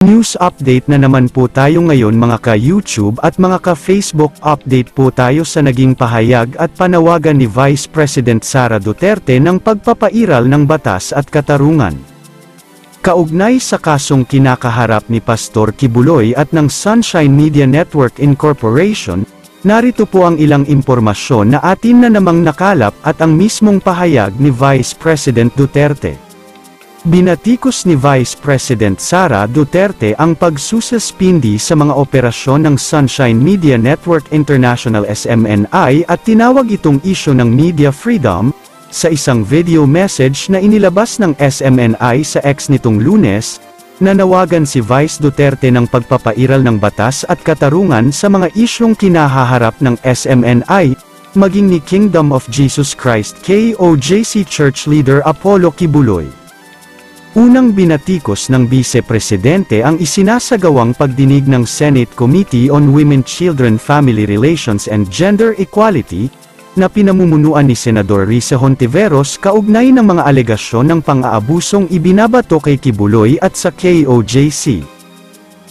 News update na naman po tayo ngayon mga ka-YouTube at mga ka-Facebook. Update po tayo sa naging pahayag at panawagan ni Vice President Sara Duterte ng pagpapairal ng batas at katarungan. Kaugnay sa kasong kinakaharap ni Pastor Kibuloy at ng Sunshine Media Network Incorporation, narito po ang ilang impormasyon na atin na namang nakalap at ang mismong pahayag ni Vice President Duterte. Binatikos ni Vice President Sara Duterte ang pagsususpindi sa mga operasyon ng Sunshine Media Network International SMNI at tinawag itong isyu ng media freedom, sa isang video message na inilabas ng SMNI sa X nitong Lunes, nanawagan si Vice Duterte ng pagpapairal ng batas at katarungan sa mga isyong kinahaharap ng SMNI, maging ni Kingdom of Jesus Christ KOJC Church Leader Apollo Kibuloy. Unang binatikos ng Vice Presidente ang isinasagawang pagdinig ng Senate Committee on Women, Children, Family Relations and Gender Equality, na pinamumunuan ni Senador Risa Hontiveros kaugnay ng mga alegasyon ng pang-aabusong ibinabato kay Kibuloy at sa KOJC.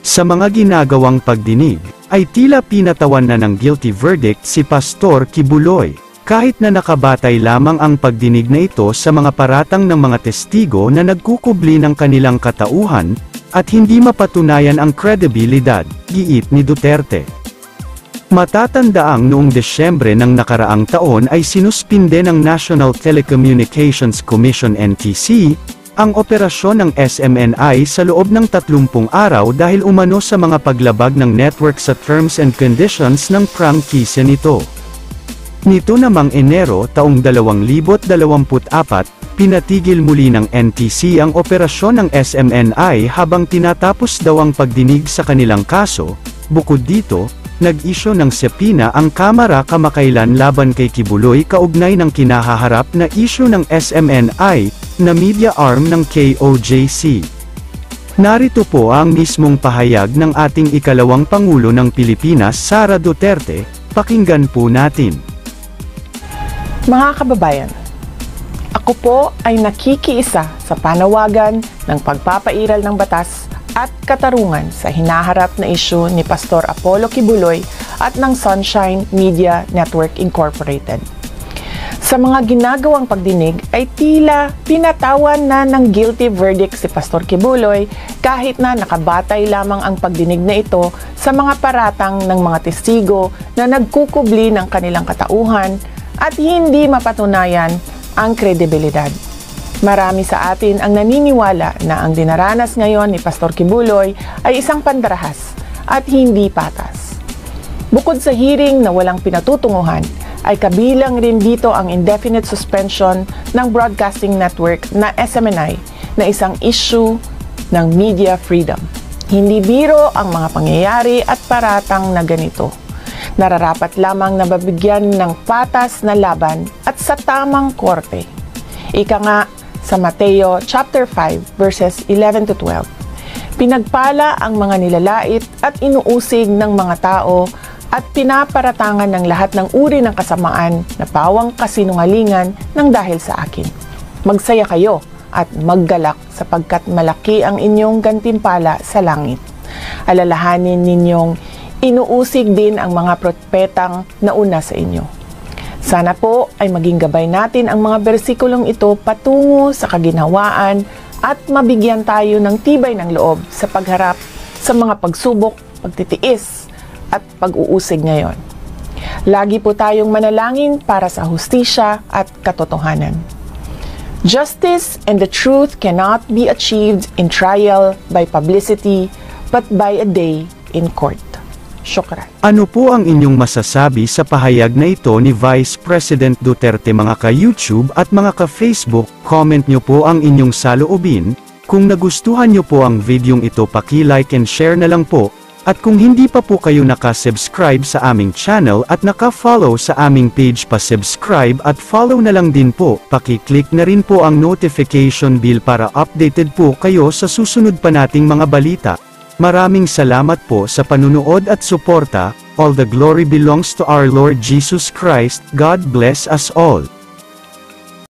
Sa mga ginagawang pagdinig, ay tila pinatawan na ng guilty verdict si Pastor Kibuloy. Kahit na nakabatay lamang ang pagdinig na ito sa mga paratang ng mga testigo na nagkukubli ng kanilang katauhan, at hindi mapatunayan ang kredibilidad, giit ni Duterte. Matatandaang noong Desyembre ng nakaraang taon ay sinuspinde ng National Telecommunications Commission NTC, ang operasyon ng SMNI sa loob ng 30 araw dahil umano sa mga paglabag ng network sa terms and conditions ng prangkisa nito. Nito namang Enero taong 2024, pinatigil muli ng NTC ang operasyon ng SMNI habang tinatapos daw ang pagdinig sa kanilang kaso. Bukod dito, nag-isyu ng subpoena ang Kamara kamakailan laban kay Kibuloy kaugnay ng kinahaharap na isyu ng SMNI, na media arm ng KOJC. Narito po ang mismong pahayag ng ating ikalawang Pangulo ng Pilipinas Sara Duterte, pakinggan po natin. Mga kababayan, ako po ay nakikiisa sa panawagan ng pagpapairal ng batas at katarungan sa hinaharap na isyu ni Pastor Apollo Kibuloy at ng Sunshine Media Network Incorporated. Sa mga ginagawang pagdinig ay tila pinatawan na ng guilty verdict si Pastor Kibuloy kahit na nakabatay lamang ang pagdinig na ito sa mga paratang ng mga testigo na nagkukubli ng kanilang katauhan at hindi mapatunayan ang kredibilidad. Marami sa atin ang naniniwala na ang dinaranas ngayon ni Pastor Kibuloy ay isang pandarahas at hindi patas. Bukod sa hearing na walang pinatutunguhan, ay kabilang rin dito ang indefinite suspension ng broadcasting network na SMNI na isang issue ng media freedom. Hindi biro ang mga pangyayari at paratang na ganito. Nararapat lamang na mabigyan ng patas na laban at sa tamang korte. Ika nga sa Mateo chapter 5 verses 11 to 12. Pinagpala ang mga nilalait at inuusig ng mga tao at pinaparatangan ng lahat ng uri ng kasamaan na pawang kasinungalingan ng dahil sa akin. Magsaya kayo at maggalak sapagkat malaki ang inyong gantimpala sa langit. Alalahanin ninyong inuusig din ang mga propetang nauna sa inyo. Sana po ay maging gabay natin ang mga bersikulong ito patungo sa kaginhawaan at mabigyan tayo ng tibay ng loob sa pagharap sa mga pagsubok, pagtitiis at pag-uusig ngayon. Lagi po tayong manalangin para sa hustisya at katotohanan. Justice and the truth cannot be achieved in trial by publicity but by a day in court. Syukran. Ano po ang inyong masasabi sa pahayag na ito ni Vice President Duterte mga ka-YouTube at mga ka-Facebook? Comment nyo po ang inyong saloobin. Kung nagustuhan nyo po ang videong ito paki-like and share na lang po. At kung hindi pa po kayo naka-subscribe sa aming channel at naka-follow sa aming page pa-subscribe at follow na lang din po. Paki-click na rin po ang notification bell para updated po kayo sa susunod pa nating mga balita. Maraming salamat po sa panunood at suporta. All the glory belongs to our Lord Jesus Christ. God bless us all.